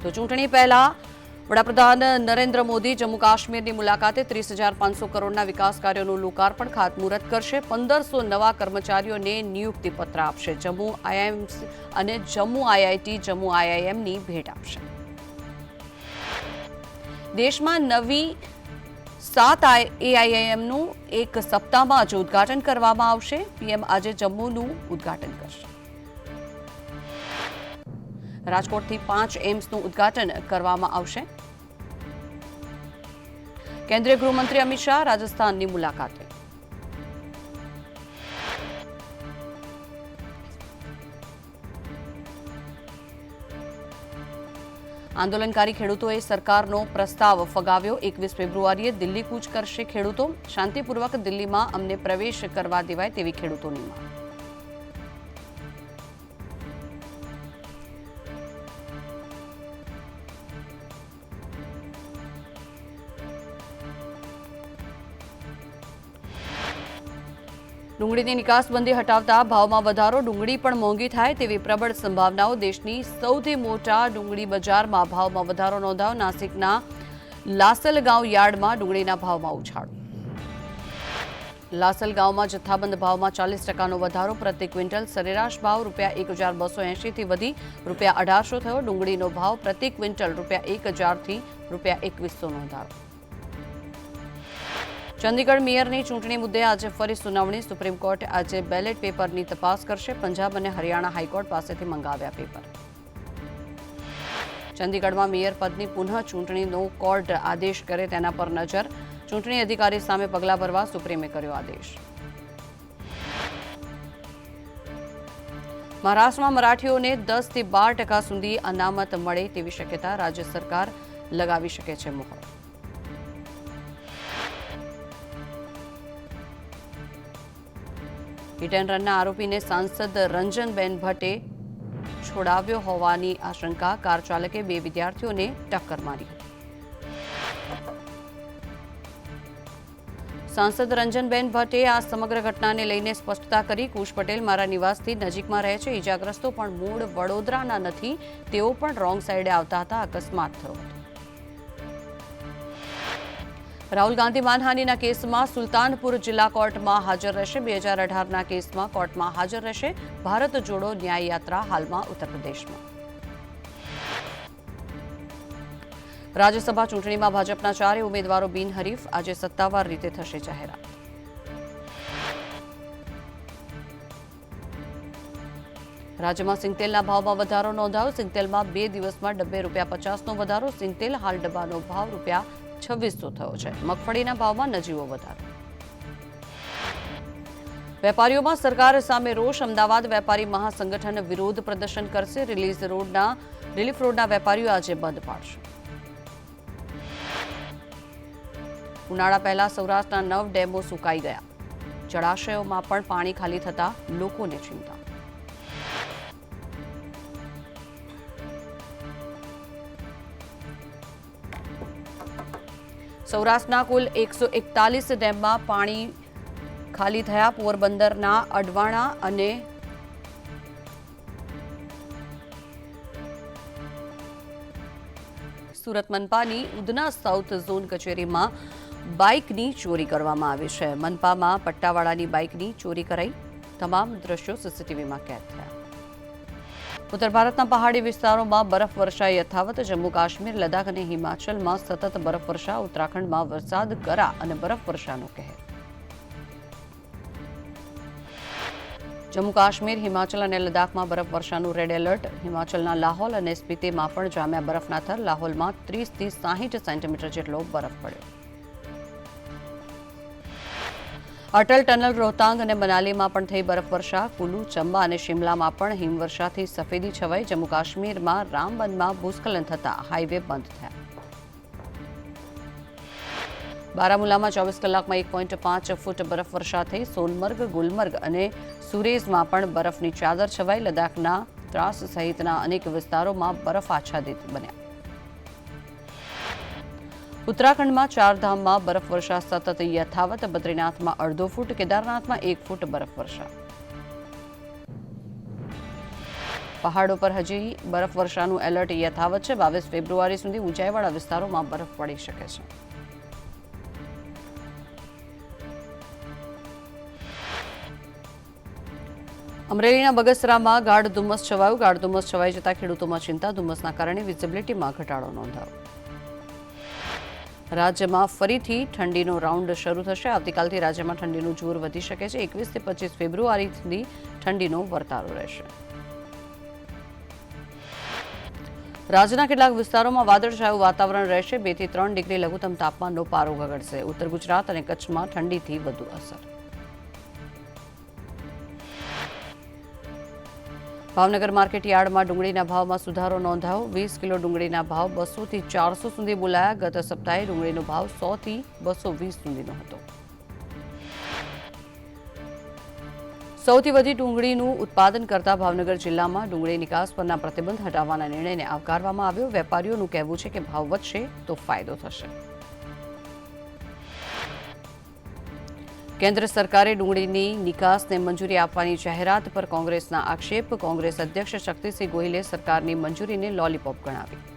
તો ચૂંટણી પહેલા વડાપ્રધાન નરેન્દ્ર મોદી જમ્મુ કાશ્મીરની મુલાકાતે 30,500 કરોડના વિકાસ કાર્યોનું લોકાર્પણ ખાતમુહૂર્ત કરશે. 1500 નવા કર્મચારીઓને નિયુક્તિપત્ર આપશે. જમ્મુ આઈઆઈએમ અને જમ્મુ આઈઆઈટી જમ્મુ આઈઆઈએમની ભેટ આપશે. દેશમાં નવી 7 એઆઈઆઈએમનું એક સપ્તાહમાં જ ઉદ્ઘાટન કરવામાં આવશે. પીએમ આજે જમ્મુનું ઉદ્ઘાટન કરશે. રાજકોટથી 5 એમ્સનું ઉદ્ઘાટન કરવામાં આવશે. કેન્દ્રીય ગૃહમંત્રી અમિત શાહ રાજસ્થાનની મુલાકાતે. આંદોલનકારી ખેડૂતોએ સરકારનો પ્રસ્તાવ ફગાવ્યો. 21 ફેબ્રુઆરીએ દિલ્હી કૂચ કરશે ખેડૂતો. શાંતિપૂર્વક દિલ્હીમાં અમને પ્રવેશ કરવા દેવાય તેવી ખેડૂતોની માંગ. ડુંગળીની નિકાસબંધી હટાવતા ભાવમાં વધારો. ડુંગળી પણ મોંઘી થાય તેવી પ્રબળ સંભાવનાઓ. દેશની સૌથી મોટા ડુંગળી બજારમાં ભાવમાં વધારો નોંધાયો. નાસિકના લાસલગાંવ યાર્ડમાં ડુંગળીના ભાવમાં ઉછાળો. લાસલગાંવમાં જથ્થાબંધ ભાવમાં 40% વધારો. પ્રતિ ક્વિન્ટલ સરેરાશ ભાવ ₹1,280 થી વધી ₹1,800 થયો. ડુંગળીનો ભાવ પ્રતિ ક્વિન્ટલ ₹1,000 થી ₹2,100 નોંધાયો. ચંદીગઢ મેયરની ચૂંટણી મુદ્દે આજે ફરી સુનાવણી. સુપ્રીમ કોર્ટે આજે બેલેટ પેપરની તપાસ કરશે. પંજાબ અને હરિયાણા હાઈકોર્ટ પાસેથી મંગાવ્યા પેપર. ચંદીગઢમાં મેયર પદની પુનઃ ચૂંટણીનો કોર્ટ આદેશ કરે તેના પર નજર. ચૂંટણી અધિકારી સામે પગલાં ભરવા સુપ્રીમે કર્યો આદેશ. મહારાષ્ટ્રમાં મરાઠીઓને 10 થી 12% સુધી અનામત મળે તેવી શક્યતા. રાજ્ય સરકાર લગાવી શકે છે મોહર. હિટ એન્ડ રનના આરોપીને સાંસદ રંજનબેન ભટ્ટે છોડાવ્યો હોવાની આશંકા. કાર ચાલકે 2 વિદ્યાર્થીઓને ટક્કર મારી હતી. સાંસદ રંજનબેન ભટ્ટે આ સમગ્ર ઘટનાને લઈને સ્પષ્ટતા કરી. કુશ પટેલ મારા નિવાસથી નજીકમાં રહે છે. ઇજાગ્રસ્તો પણ મૂળ વડોદરાના નથી. તેઓ પણ રોંગ સાઈડે આવતા હતા. અકસ્માત થયો હતો. રાહુલ ગાંધી માનહાનિના કેસમાં સુલતાનપુર જિલ્લા કોર્ટમાં હાજર રહેશે. 2018ના કેસમાં કોર્ટમાં હાજર રહેશે. ભારત જોડો ન્યાય યાત્રા હાલમાં ઉત્તર પ્રદેશમાં. રાજ્યસભા ચૂંટણીમાં ભાજપના 4 ઉમેદવારો બિનહરીફ. આજે સત્તાવાર રીતે થશે જાહેરાત. રાજ્યમાં સિંગતેલના ભાવમાં વધારો નોંધાયો. સિંગતેલમાં 2 દિવસમાં ડબ્બે ₹50નો વધારો. સિંગતેલ હાલ ડબ્બાનો ભાવ ₹2600 થયો છે. મગફળીના ભાવમાં નજીવો વધારો. વેપારીઓમાં સરકાર સામે રોષ. અમદાવાદ વેપારી મહાસંગઠન વિરોધ પ્રદર્શન કરશે. રિલીફ રોડના વેપારીઓ આજે બંધ પાડશે. ઉનાળા પહેલા સૌરાષ્ટ્રના 9 ડેમો સુકાઈ ગયા. જળાશયોમાં પણ પાણી ખાલી થતા લોકોને ચિંતા. સૌરાષ્ટ્રના કુલ 141 ડેમમાં પાણી ખાલી થયા. પોરબંદરના અડવાણા અને સુરત મનપાની ઉધના સાઉથ ઝોન કચેરીમાં બાઇકની ચોરી કરવામાં આવી છે. મનપામાં પટ્ટાવાળાની બાઇકની ચોરી કરાઈ. તમામ દ્રશ્યો સીસીટીવીમાં કેદ થયા. ઉત્તર ભારતના પહાડી વિસ્તારોમાં બરફવર્ષા યથાવત. જમ્મુ કાશ્મીર, લદ્દાખ અને હિમાચલમાં સતત બરફવર્ષા. ઉત્તરાખંડમાં વરસાદ, કરા અને બરફવર્ષાનો કહેર. જમ્મુ કાશ્મીર, હિમાચલ અને લદ્દાખમાં બરફવર્ષાનું રેડ એલર્ટ. હિમાચલના લાહોલ અને સ્પીતિમાં પણ જામ્યા બરફના થર. લાહોલમાં 30 થી 60 સેન્ટીમીટર જેટલો બરફ પડ્યો. અટલ ટનલ, રોહતાંગ અને મનાલીમાં પણ થઈ બરફવર્ષા. કુલુ, ચંબા અને શિમલામાં પણ હિમવર્ષાથી સફેદી છવાઈ. જમ્મુ કાશ્મીરમાં રામબનમાં ભૂસ્ખલન થતા હાઈવે બંધ થયા. બારામુલામાં 24 કલાકમાં 1.5 ફૂટ બરફવર્ષા થઈ. સોનમર્ગ, ગુલમર્ગ અને સુરેઝમાં પણ બરફની ચાદર છવાઈ. લદ્દાખના દ્રાસ સહિતના અનેક વિસ્તારોમાં બરફ આચ્છાદિત બન્યા. ઉત્તરાખંડમાં 4 ધામમાં બરફવર્ષા સતત યથાવત. બદ્રીનાથમાં 1.5 ફૂટ, કેદારનાથમાં 1 ફૂટ બરફવર્ષા. પહાડો પર હજી બરફવર્ષાનું એલર્ટ યથાવત છે. 22 ફેબ્રુઆરી સુધી ઊંચાઈવાળા વિસ્તારોમાં બરફ પડી શકે છે. અમરેલીના બગસરામાં ગાઢ ધુમ્મસ છવાયું. ગાઢ ધુમ્મસ છવાઈ જતા ખેડૂતોમાં ચિંતા. ધુમ્મસના કારણે વિઝિબિલિટીમાં ઘટાડો નોંધાયો. રાજ્યમાં ફરીથી ઠંડીનો રાઉન્ડ શરૂ થશે. આવતીકાલથી રાજ્યમાં ઠંડીનું જોર વધી શકે છે. 21 થી 25 ફેબ્રુઆરી સુધી ઠંડીનો વર્તારો રહેશે. રાજ્યના કેટલાક વિસ્તારોમાં વાદળછાયું વાતાવરણ રહેશે. 2 થી 3 ડિગ્રી લઘુત્તમ તાપમાનનો પારો ગગડશે. ઉત્તર ગુજરાત અને કચ્છમાં ઠંડીથી વધુ અસર. ભાવનગર માર્કેટ યાર્ડમાં ડુંગળીના ભાવમાં સુધારો નોંધાયો. 20 કિલો ડુંગળીના ભાવ 200 થી 400 સુધી બોલાયા. ગત સપ્તાહે ડુંગળીનો ભાવ 100 થી 220 સુધીનો હતો. સૌથી વધુ ડુંગળીનું ઉત્પાદન કરતા ભાવનગર જિલ્લામાં ડુંગળી નિકાસ પરના પ્રતિબંધ હટાવવાના નિર્ણયને આવકારવામાં આવ્યો. વેપારીઓનું કહેવું છે કે ભાવ વધશે તો ફાયદો થશે. કેન્દ્ર સરકારે ડુંગળીની નિકાસને મંજૂરી આપવાની જાહેરાત પર કોંગ્રેસના આક્ષેપ. કોંગ્રેસ અધ્યક્ષ શક્તિસિંહ ગોહિલે સરકારની મંજૂરીને લોલીપોપ ગણાવી.